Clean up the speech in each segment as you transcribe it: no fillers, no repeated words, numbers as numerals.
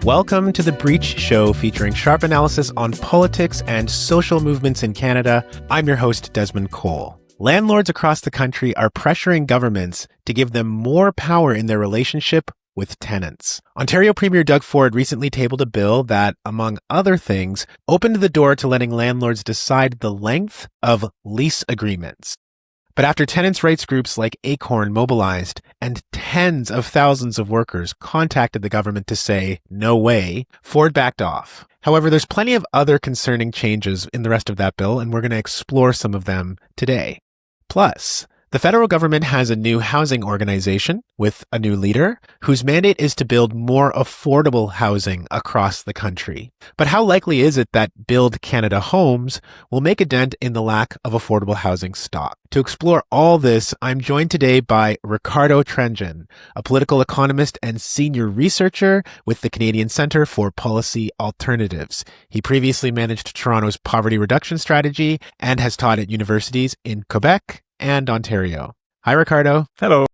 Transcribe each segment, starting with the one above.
Welcome to The Breach Show, featuring sharp analysis on politics and social movements in Canada. I'm your host, Desmond Cole. Landlords across the country are pressuring governments to give them more power in their relationship with tenants. Ontario Premier Doug Ford recently tabled a bill that, among other things, opened the door to letting landlords decide the length of lease agreements. But after tenants' rights groups like Acorn mobilized and tens of thousands of workers contacted the government to say, no way, Ford backed off. However, there's plenty of other concerning changes in the rest of that bill, and we're going to explore some of them today. Plus, the federal government has a new housing organization with a new leader whose mandate is to build more affordable housing across the country. But how likely is it that Build Canada Homes will make a dent in the lack of affordable housing stock? To explore all this, I'm joined today by Ricardo Tranjan, a political economist and senior researcher with the Canadian Centre for Policy Alternatives. He previously managed Toronto's poverty reduction strategy and has taught at universities in Quebec and Ontario. Hi, Ricardo. Hello.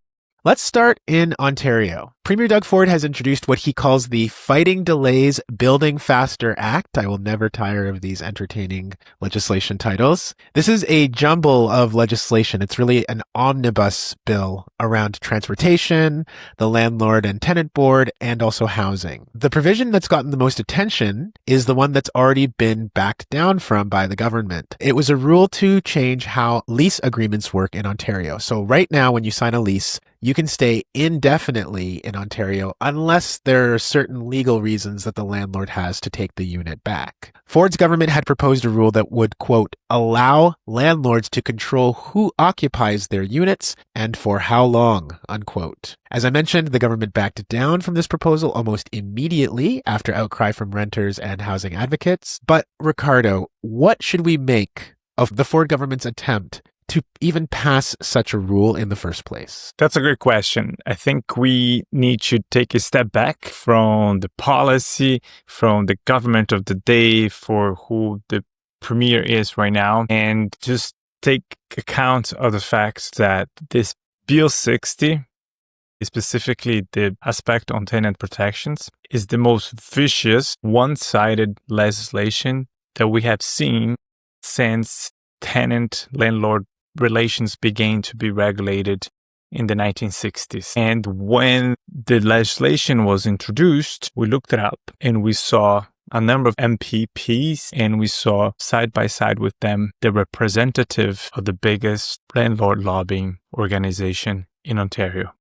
Let's start in Ontario. Premier Doug Ford has introduced what he calls the Fighting Delays Building Faster Act. I will never tire of these entertaining legislation titles. This is a jumble of legislation. It's really an omnibus bill around transportation, the landlord and tenant board, and also housing. The provision that's gotten the most attention is the one that's already been backed down from by the government. It was a rule to change how lease agreements work in Ontario. So right now, when you sign a lease, you can stay indefinitely in Ontario unless there are certain legal reasons that the landlord has to take the unit back. Ford's government had proposed a rule that would, quote, allow landlords to control who occupies their units and for how long, unquote. As I mentioned, the government backed down from this proposal almost immediately after outcry from renters and housing advocates. But Ricardo, what should we make of the Ford government's attempt to even pass such a rule in the first place? That's a great question. I think we need to take a step back from the policy, from the government of the day for who the premier is right now, and just take account of the fact that this Bill 60, specifically the aspect on tenant protections, is the most vicious, one-sided legislation that we have seen since tenant-landlord relations began to be regulated in the 1960s. And when the legislation was introduced, we looked it up and we saw a number of MPPs, and we saw side by side with them the representative of the biggest landlord lobbying organization in Ontario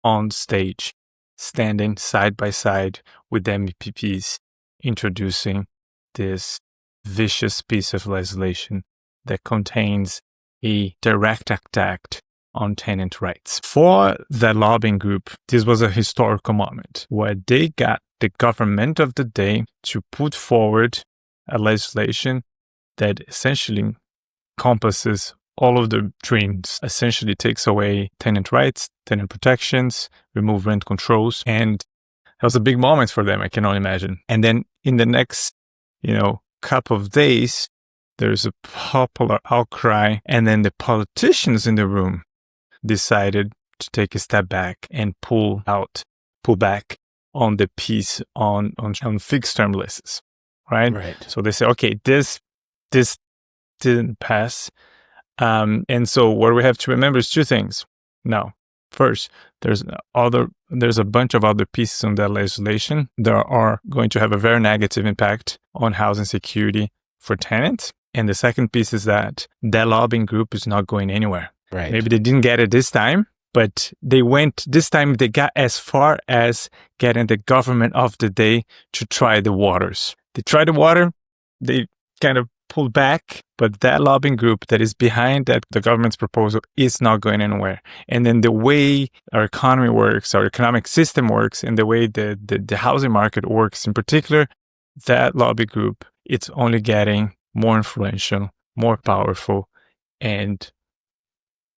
on stage, standing side by side with the MPPs, introducing this vicious piece of legislation that contains a direct attack on tenant rights. For the lobbying group, this was a historical moment where they got the government of the day to put forward a legislation that essentially encompasses all of the dreams, essentially takes away tenant rights, tenant protections, remove rent controls, and that was a big moment for them, I can only imagine. And then in the next, couple of days, there's a popular outcry, and then the politicians in the room decided to take a step back and pull back on the piece on fixed term leases, right? So they say, okay, this didn't pass, and so what we have to remember is two things. Now, first, there's a bunch of other pieces on that legislation that are going to have a very negative impact on housing security for tenants. And the second piece is that lobbying group is not going anywhere. Right. Maybe they didn't get it this time, but they got as far as getting the government of the day to try the waters. They tried the water, they kind of pulled back, but that lobbying group that is behind the government's proposal is not going anywhere. And then the way our economy works, our economic system works, and the way the housing market works in particular, that lobby group, it's only getting more influential, more powerful, and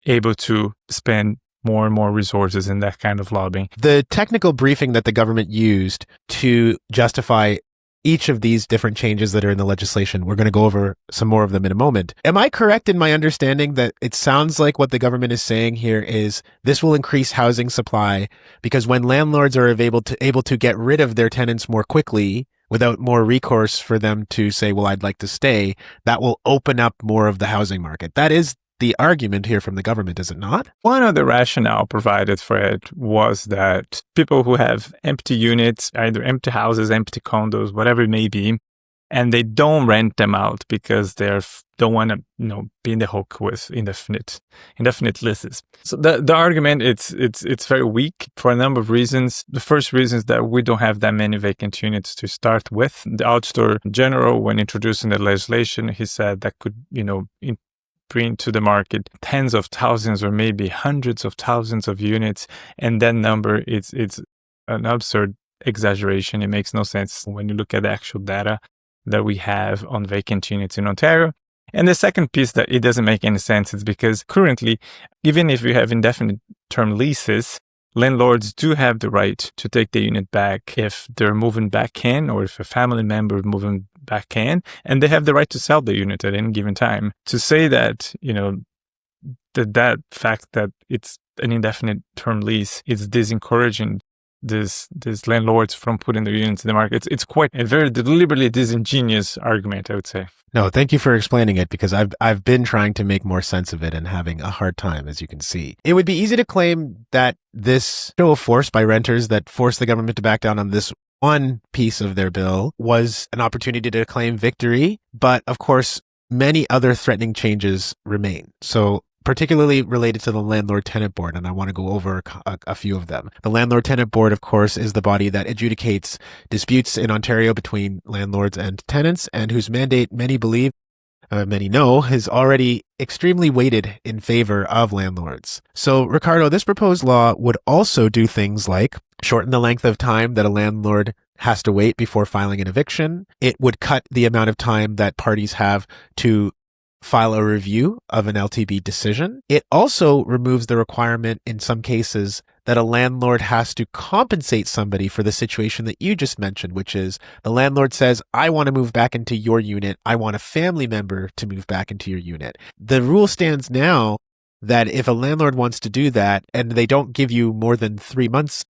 able to spend more and more resources in that kind of lobbying. The technical briefing that the government used to justify each of these different changes that are in the legislation. We're going to go over some more of them in a moment. Am I correct in my understanding that it sounds like what the government is saying here is this will increase housing supply because when landlords are able to get rid of their tenants more quickly without more recourse for them to say, well, I'd like to stay, that will open up more of the housing market. That is the argument here from the government, is it not? One of the rationale provided for it was that people who have empty units, either empty houses, empty condos, whatever it may be, and they don't rent them out because they don't want to, be in the hook with indefinite leases. So the argument it's very weak for a number of reasons. The first reason is that we don't have that many vacant units to start with. The Auditor General, when introducing the legislation, he said that could, bring to the market tens of thousands or maybe hundreds of thousands of units, and that number it's an absurd exaggeration. It makes no sense when you look at the actual data that we have on vacant units in Ontario. And the second piece that it doesn't make any sense is because currently, even if we have indefinite term leases, landlords do have the right to take the unit back if they're moving back in or if a family member is moving back in, and they have the right to sell the unit at any given time. To say that, that fact that it's an indefinite term lease is disencouraging these landlords from putting their units in the market. It's quite a very deliberately disingenuous argument, I would say. No, thank you for explaining it because I've been trying to make more sense of it and having a hard time, as you can see. It would be easy to claim that this show of force by renters that forced the government to back down on this one piece of their bill was an opportunity to claim victory, but of course, many other threatening changes remain. So particularly related to the Landlord-Tenant Board, and I want to go over a few of them. The Landlord-Tenant Board, of course, is the body that adjudicates disputes in Ontario between landlords and tenants, and whose mandate many know, is already extremely weighted in favor of landlords. So, Ricardo, this proposed law would also do things like shorten the length of time that a landlord has to wait before filing an eviction. It would cut the amount of time that parties have to file a review of an LTB decision. It also removes the requirement in some cases that a landlord has to compensate somebody for the situation that you just mentioned, which is the landlord says, I want to move back into your unit. I want a family member to move back into your unit. The rule stands now that if a landlord wants to do that and they don't give you more than 3 months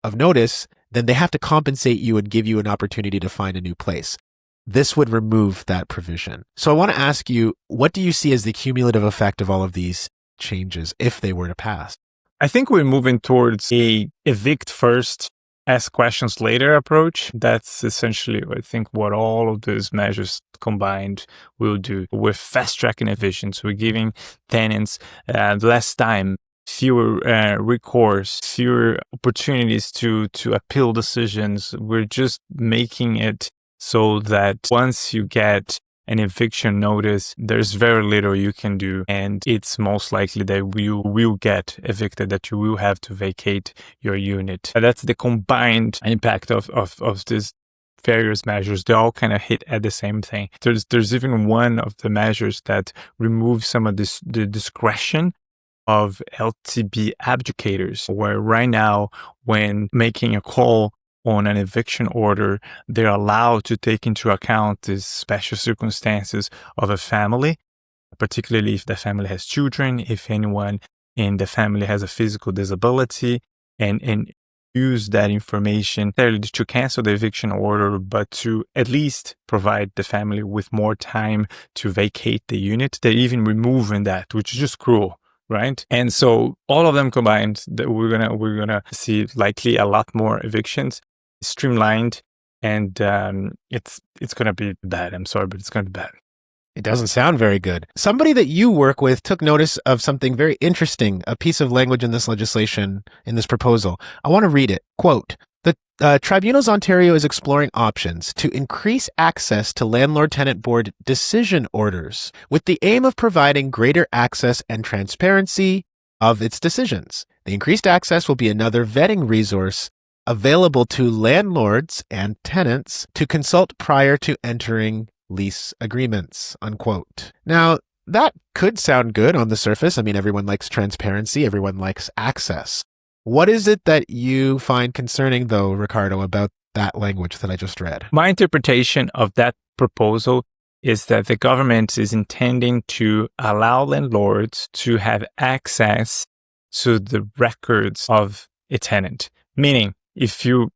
of notice, then they have to compensate you and give you an opportunity to find a new place. This would remove that provision. So I want to ask you, what do you see as the cumulative effect of all of these changes if they were to pass? I think we're moving towards a evict first, ask questions later approach. That's essentially, I think, what all of those measures combined will do. We're fast-tracking evictions. We're giving tenants less time, fewer recourse, fewer opportunities to appeal decisions. We're just making it so that once you get an eviction notice, there's very little you can do. And it's most likely that you will get evicted, that you will have to vacate your unit. And that's the combined impact of these various measures. They all kind of hit at the same thing. There's even one of the measures that removes some of the discretion of LTB abjudicators, where right now, when making a call on an eviction order, they're allowed to take into account the special circumstances of a family, particularly if the family has children, if anyone in the family has a physical disability, and use that information to cancel the eviction order, but to at least provide the family with more time to vacate the unit. They're even removing that, which is just cruel. Right. And so all of them combined, that we're gonna see likely a lot more evictions, streamlined, and it's gonna be bad. I'm sorry, but it's gonna be bad. It doesn't sound very good. Somebody that you work with took notice of something very interesting, a piece of language in this legislation, in this proposal. I want to read it. Quote, the Tribunals Ontario is exploring options to increase access to Landlord-Tenant Board decision orders with the aim of providing greater access and transparency of its decisions. The increased access will be another vetting resource available to landlords and tenants to consult prior to entering lease agreements, unquote. Now, that could sound good on the surface. I mean, everyone likes transparency. Everyone likes access. What is it that you find concerning, though, Ricardo, about that language that I just read? My interpretation of that proposal is that the government is intending to allow landlords to have access to the records of a tenant. Meaning, if you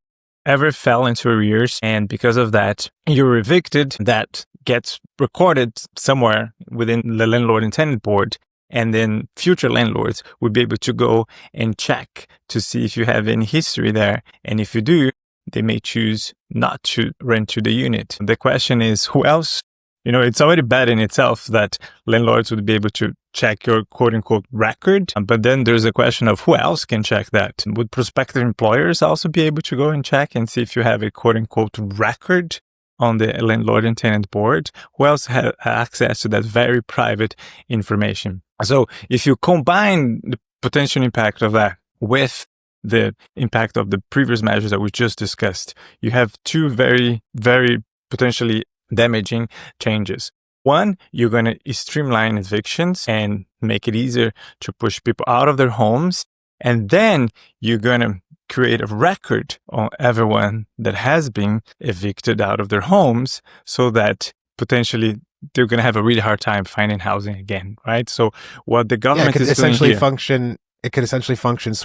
ever fell into arrears and because of that, you're evicted, that gets recorded somewhere within the landlord and tenant board. And then future landlords would be able to go and check to see if you have any history there. And if you do, they may choose not to rent to the unit. The question is, who else? It's already bad in itself that landlords would be able to check your quote unquote record. But then there's a question of who else can check that. Would prospective employers also be able to go and check and see if you have a quote unquote record on the landlord and tenant board? Who else have access to that very private information? So if you combine the potential impact of that with the impact of the previous measures that we just discussed, you have two very, very potentially damaging changes. One, you're going to streamline evictions and make it easier to push people out of their homes. And then you're going to create a record on everyone that has been evicted out of their homes so that potentially they're going to have a really hard time finding housing again, right? So what the government is doing here... It could essentially function,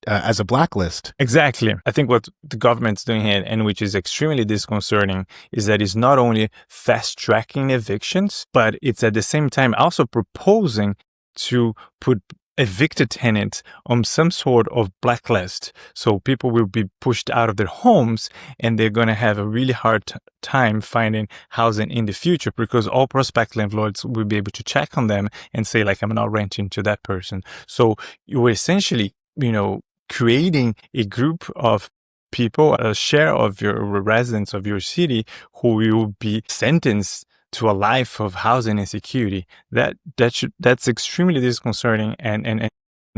as a blacklist. Exactly. I think what the government's doing here, and which is extremely disconcerting, is that it's not only fast-tracking evictions, but it's at the same time also proposing to put evicted tenants on some sort of blacklist. So people will be pushed out of their homes and they're going to have a really hard time finding housing in the future because all prospective landlords will be able to check on them and say, I'm not renting to that person. So you're essentially, creating a group of people, a share of your residents of your city who will be sentenced to a life of housing insecurity. That's extremely disconcerting and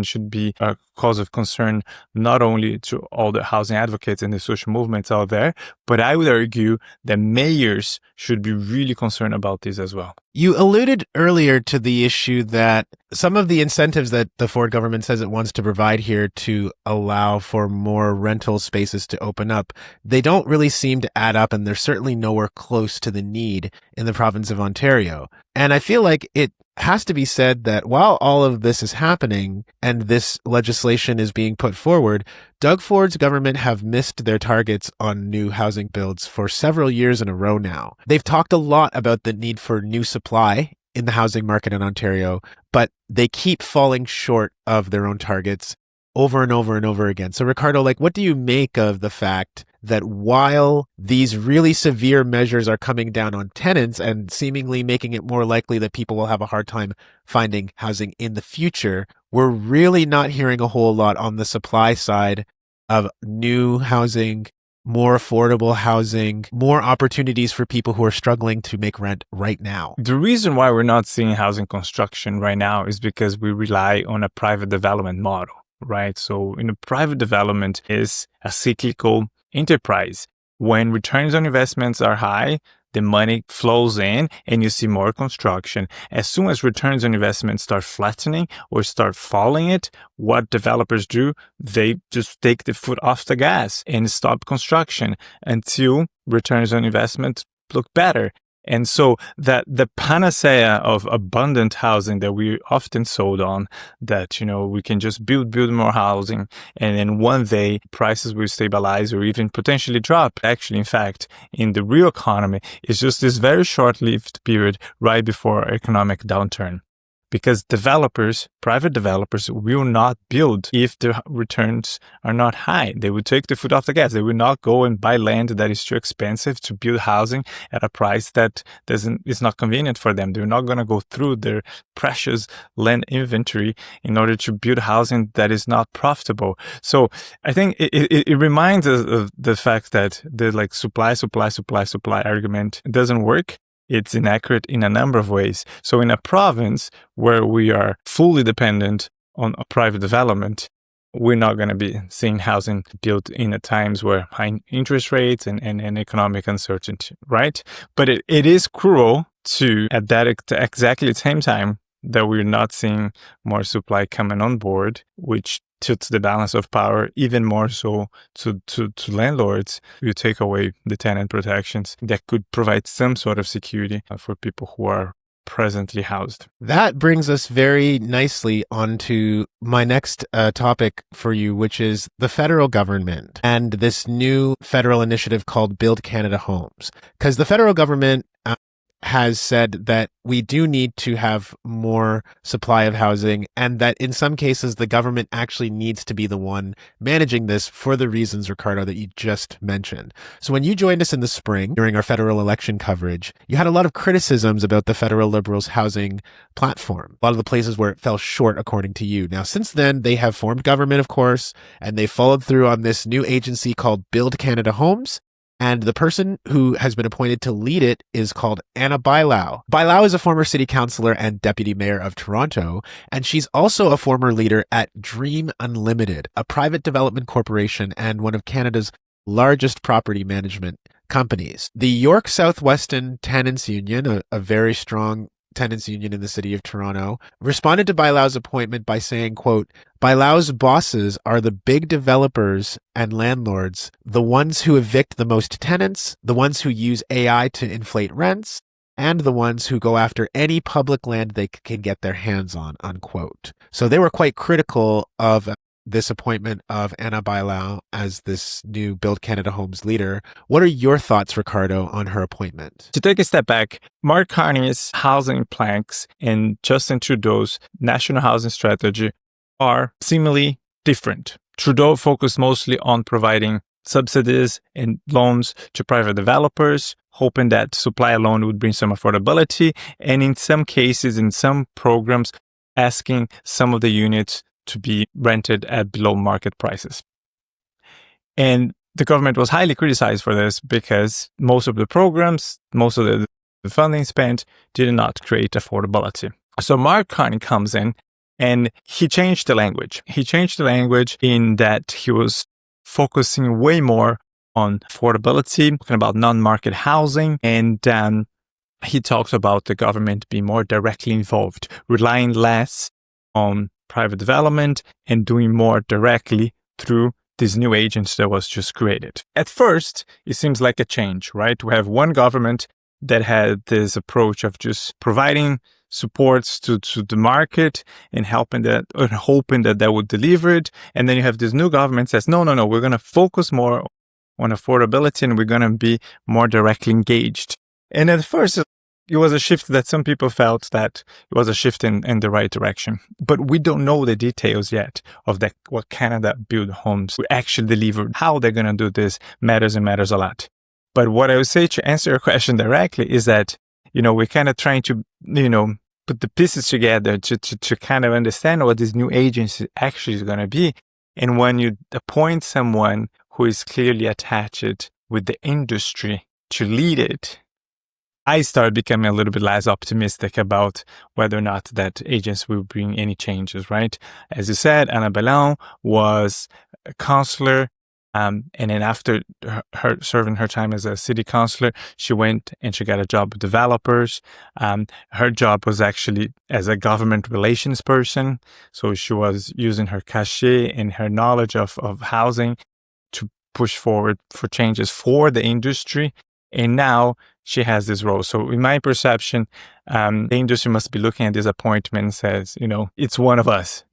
should be a cause of concern not only to all the housing advocates and the social movements out there, but I would argue that mayors should be really concerned about this as well. You alluded earlier to the issue that some of the incentives that the Ford government says it wants to provide here to allow for more rental spaces to open up, they don't really seem to add up, and they're certainly nowhere close to the need in the province of Ontario. And I feel like it has to be said that while all of this is happening and this legislation is being put forward, Doug Ford's government have missed their targets on new housing builds for several years in a row now. They've talked a lot about the need for new supply in the housing market in Ontario, but they keep falling short of their own targets over and over and over again. So Ricardo, what do you make of the fact that while these really severe measures are coming down on tenants and seemingly making it more likely that people will have a hard time finding housing in the future, we're really not hearing a whole lot on the supply side of new housing, more affordable housing, more opportunities for people who are struggling to make rent right now? The reason why we're not seeing housing construction right now is because we rely on a private development model, right? So private development is a cyclical enterprise. When returns on investments are high, the money flows in and you see more construction. As soon as returns on investment start flattening or start falling what developers do, they just take the foot off the gas and stop construction until returns on investment look better. And so that the panacea of abundant housing that we often sold on, that, we can just build more housing and then one day prices will stabilize or even potentially drop. Actually, in fact, in the real economy, it's just this very short-lived period right before our economic downturn. Because private developers will not build if the returns are not high. They would take the foot off the gas. They will not go and buy land that is too expensive to build housing at a price that is not convenient for them. They're not going to go through their precious land inventory in order to build housing that is not profitable. So I think it reminds us of the fact that the supply argument doesn't work. It's inaccurate in a number of ways. So in a province where we are fully dependent on a private development, we're not going to be seeing housing built in at times where high interest rates and economic uncertainty, right? But it is cruel to, at that exactly the same time that we're not seeing more supply coming on board, which tilts the balance of power even more so to landlords. You take away the tenant protections that could provide some sort of security for people who are presently housed. That brings us very nicely onto my next topic for you, which is the federal government and this new federal initiative called Build Canada Homes. Because the federal government has said that we do need to have more supply of housing, and that in some cases the government actually needs to be the one managing this for the reasons, Ricardo, that you just mentioned. So when you joined us in the spring during our federal election coverage, you had a lot of criticisms about the federal Liberals' housing platform, a lot of the places where it fell short, according to you. Now, since then, they have formed government, of course, and they followed through on this new agency called Build Canada Homes. And the person who has been appointed to lead it is called Anna Bailau. Bailau is a former city councillor and deputy mayor of Toronto, and she's also a former leader at Dream Unlimited, a private development corporation and one of Canada's largest property management companies. The York Southwestern Tenants Union, a very strong tenants union in the city of Toronto, responded to Bailau's appointment by saying, quote, Bailau's bosses are the big developers and landlords, the ones who evict the most tenants, the ones who use AI to inflate rents, and the ones who go after any public land they can get their hands on, unquote. So they were quite critical of this appointment of Anna Bailau as this new Build Canada Homes leader. What are your thoughts, Ricardo, on her appointment? To take a step back, Mark Carney's housing planks and Justin Trudeau's national housing strategy are seemingly different. Trudeau focused mostly on providing subsidies and loans to private developers, hoping that supply alone would bring some affordability, and in some cases, in some programs, asking some of the units to be rented at below market prices. And the government was highly criticized for this because most of the programs, most of the funding spent did not create affordability. So Mark Carney comes in and he changed the language. He changed the language in that he was focusing way more on affordability, talking about non-market housing, and he talks about the government being more directly involved, relying less on private development and doing more directly through this new agency that was just created. At first, it seems like a change, right? We have one government that had this approach of just providing supports to the market and helping that, or hoping that that would deliver it. And then you have this new government that says, no, we're going to focus more on affordability and we're going to be more directly engaged. And at first, it was a shift that some people felt that it was a shift in the right direction. But we don't know the details yet of that, what Canada Build Homes will actually deliver. How they're going to do this matters a lot. But what I would say to answer your question directly is that, we're kind of trying to, put the pieces together to kind of understand what this new agency actually is going to be. And when you appoint someone who is clearly attached with the industry to lead it, I started becoming a little bit less optimistic about whether or not that agency will bring any changes, right? As you said, Anna Bailau was a councillor, and then after her serving her time as a city councillor, she went and she got a job with developers. Her job was actually as a government relations person, so she was using her cachet and her knowledge of housing to push forward for changes for the industry. And now she has this role. So in my perception, the industry must be looking at this appointment and says, it's one of us.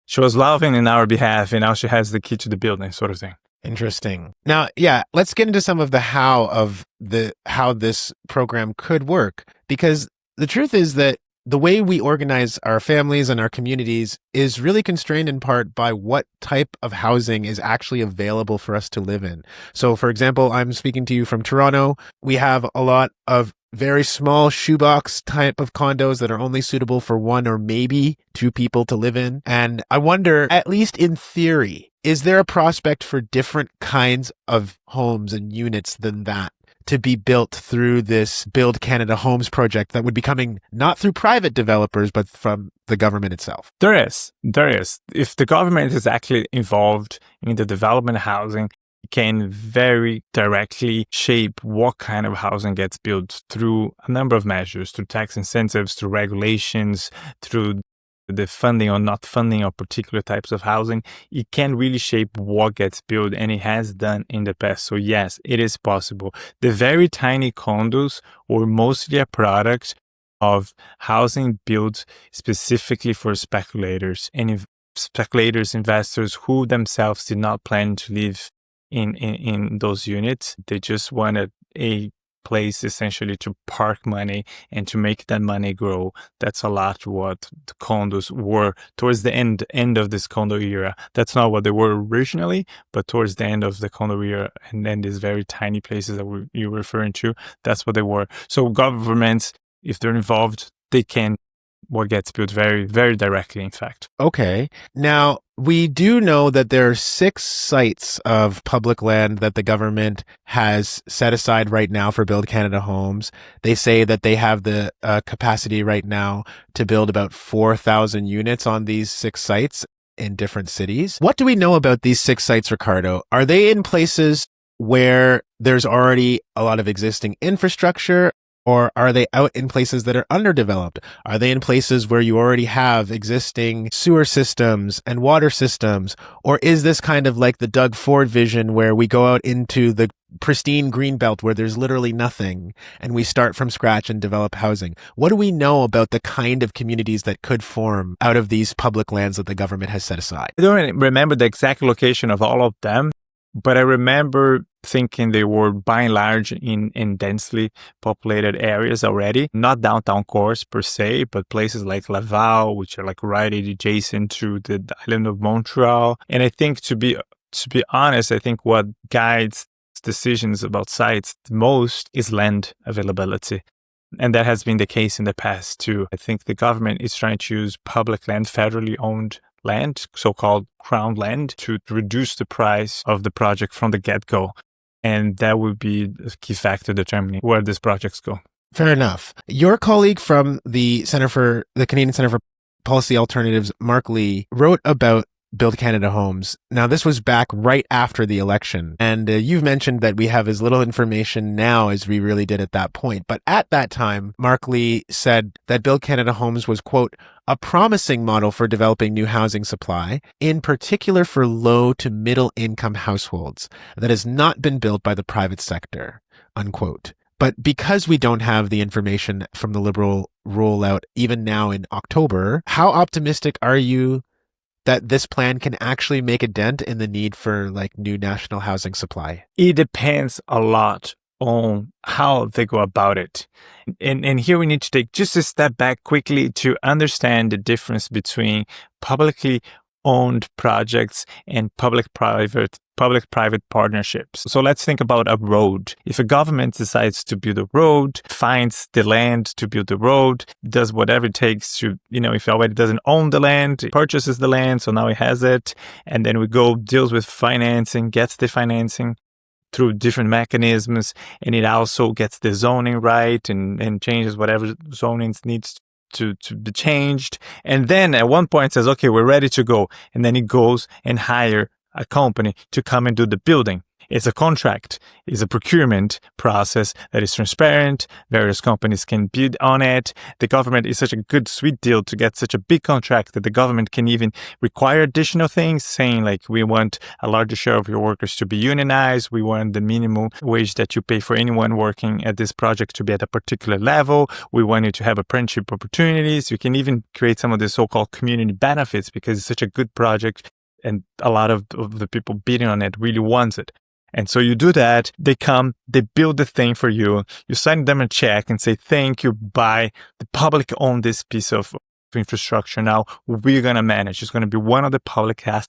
She was loving in our behalf and now she has the key to the building, sort of thing. Interesting. Now, let's get into some of the how this program could work, because the truth is that the way we organize our families and our communities is really constrained in part by what type of housing is actually available for us to live in. So, for example, I'm speaking to you from Toronto. We have a lot of very small shoebox type of condos that are only suitable for one or maybe two people to live in. And I wonder, at least in theory, is there a prospect for different kinds of homes and units than that to be built through this Build Canada Homes project that would be coming not through private developers, but from the government itself? There is. If the government is actually involved in the development of housing, it can very directly shape what kind of housing gets built through a number of measures, through tax incentives, through regulations, through the funding or not funding of particular types of housing, it can really shape what gets built, and it has done in the past. So yes, it is possible. The very tiny condos were mostly a product of housing built specifically for speculators and speculators, investors who themselves did not plan to live in those units. They just wanted a place essentially to park money and to make that money grow. That's a lot what the condos were towards the end of this condo era. That's not what they were originally, but towards the end of the condo era, and then these very tiny places that you're referring to, that's what they were. So governments, if they're involved, they can what gets built very, very directly, in fact. Okay. Now, we do know that there are 6 sites of public land that the government has set aside right now for Build Canada Homes. They say that they have the capacity right now to build about 4,000 units on these 6 sites in different cities. What do we know about these 6 sites, Ricardo? Are they in places where there's already a lot of existing infrastructure? Or are they out in places that are underdeveloped? Are they in places where you already have existing sewer systems and water systems? Or is this kind of like the Doug Ford vision where we go out into the pristine greenbelt where there's literally nothing and we start from scratch and develop housing? What do we know about the kind of communities that could form out of these public lands that the government has set aside? I don't remember the exact location of all of them, but I remember thinking they were by and large in densely populated areas already, not downtown cores per se, but places like Laval, which are like right adjacent to the island of Montreal. And I think to be honest, I think what guides decisions about sites the most is land availability. And that has been the case in the past too. I think the government is trying to use public land, federally owned land, so-called crown land, to reduce the price of the project from the get-go. And that would be a key factor determining where these projects go. Fair enough. Your colleague from the Canadian Centre for Policy Alternatives, Mark Lee, wrote about Build Canada Homes. Now, this was back right after the election. And you've mentioned that we have as little information now as we really did at that point. But at that time, Mark Lee said that Build Canada Homes was, quote, a promising model for developing new housing supply, in particular for low to middle income households that has not been built by the private sector, unquote. But because we don't have the information from the Liberal rollout, even now in October, how optimistic are you that this plan can actually make a dent in the need for like new national housing supply? It depends a lot on how they go about it. And here we need to take just a step back quickly to understand the difference between publicly owned projects and public-private partnerships. So let's think about a road. If a government decides to build a road, finds the land to build the road, does whatever it takes to, if it already doesn't own the land, it purchases the land, so now it has it, and then we go deals with financing, gets the financing through different mechanisms, and it also gets the zoning right and changes whatever zoning needs to be changed. And then at one point says, okay, we're ready to go. And then it goes and hire a company to come and do the building. It's a contract. It's a procurement process that is transparent. Various companies can bid on it. The government is such a good, sweet deal to get such a big contract that the government can even require additional things, saying like, we want a larger share of your workers to be unionized. We want the minimum wage that you pay for anyone working at this project to be at a particular level. We want you to have apprenticeship opportunities. You can even create some of the so-called community benefits because it's such a good project and a lot of the people bidding on it really wants it. And so you do that, they come, they build the thing for you, you sign them a check and say, thank you, bye. The public own this piece of infrastructure now, we're going to manage. It's going to be one of the public assets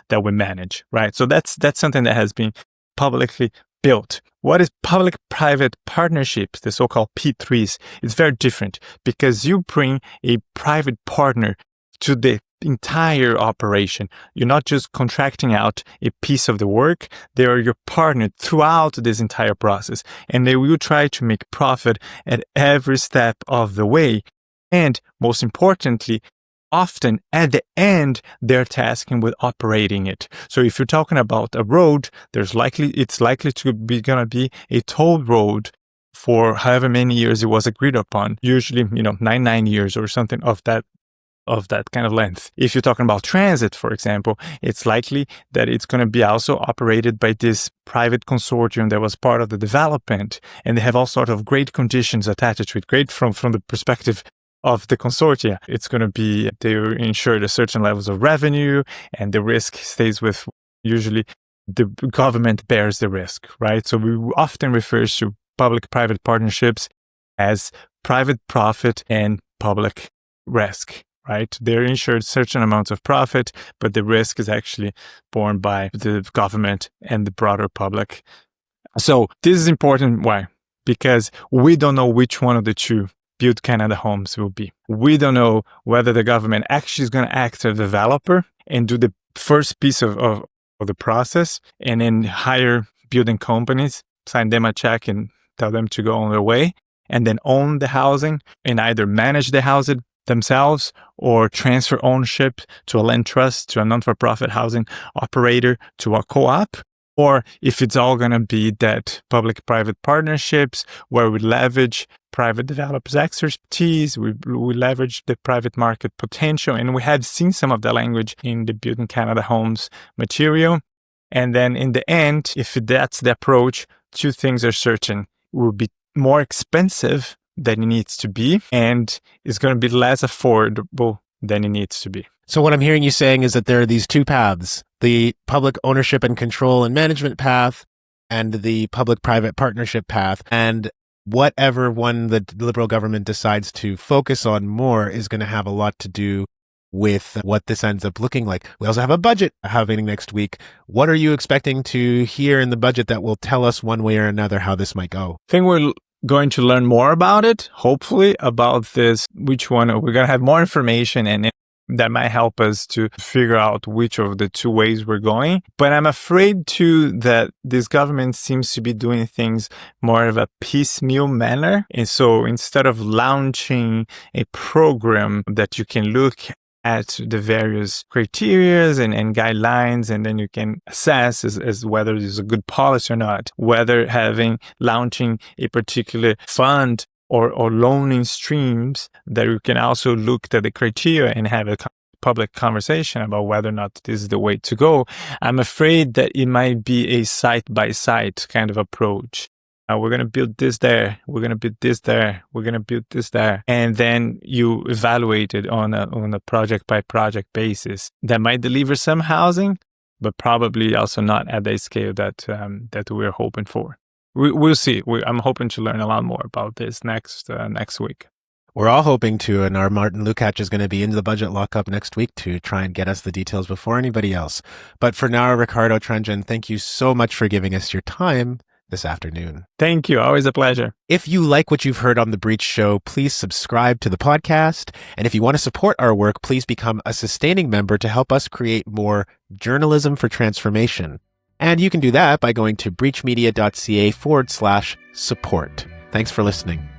that we manage, right? So that's something that has been publicly built. What is public-private partnerships, the so-called P3s? It's very different because you bring a private partner to the entire operation. You're not just contracting out a piece of the work. They are your partner throughout this entire process. And they will try to make profit at every step of the way. And most importantly, often at the end, they're tasking with operating it. So if you're talking about a road, it's likely to be going to be a toll road for however many years it was agreed upon. Usually, 9 years or something of that of that kind of length. If you're talking about transit, for example, it's likely that it's going to be also operated by this private consortium that was part of the development, and they have all sorts of great conditions attached to it. Great from the perspective of the consortia. It's going to be, they're insured a certain levels of revenue, and the risk stays with, usually the government bears the risk, right? So we often refer to public-private partnerships as private profit and public risk, right? They're insured certain amounts of profit, but the risk is actually borne by the government and the broader public. So this is important. Why? Because we don't know which one of the two Build Canada homes will be. We don't know whether the government actually is going to act as a developer and do the first piece of the process and then hire building companies, sign them a check and tell them to go on their way, and then own the housing and either manage the housing themselves or transfer ownership to a land trust, to a non-for-profit housing operator, to a co-op. Or if it's all going to be that public-private partnerships where we leverage private developers' expertise, we leverage the private market potential, and we have seen some of the language in the Building Canada Homes material. And then in the end, if that's the approach, two things are certain. It will be more expensive than it needs to be, and it's going to be less affordable than it needs to be. So what I'm hearing you saying is that there are these two paths, the public ownership and control and management path and the public-private partnership path. And whatever one the Liberal government decides to focus on more is going to have a lot to do with what this ends up looking like. We also have a budget happening next week. What are you expecting to hear in the budget that will tell us one way or another how this might go? I think we're going to learn more about it, hopefully, about this, which one. We're going to have more information, and that might help us to figure out which of the two ways we're going. But I'm afraid too that this government seems to be doing things more of a piecemeal manner. And so instead of launching a program that you can look at the various criterias and guidelines, and then you can assess as whether it's a good policy or not, whether launching a particular fund or loaning streams that you can also look at the criteria and have a public conversation about whether or not this is the way to go. I'm afraid that it might be a site-by-site kind of approach. We're going to build this there. We're going to build this there. We're going to build this there. And then you evaluate it on a project-by-project basis. That might deliver some housing, but probably also not at the scale that we're hoping for. We'll see. I'm hoping to learn a lot more about this next week. We're all hoping to, and our Martin Lukács is going to be in the budget lockup next week to try and get us the details before anybody else. But for now, Ricardo Tranjan, thank you so much for giving us your time this afternoon. Thank you. Always a pleasure. If you like what you've heard on The Breach Show, please subscribe to the podcast. And if you want to support our work, please become a sustaining member to help us create more journalism for transformation. And you can do that by going to breachmedia.ca/support. Thanks for listening.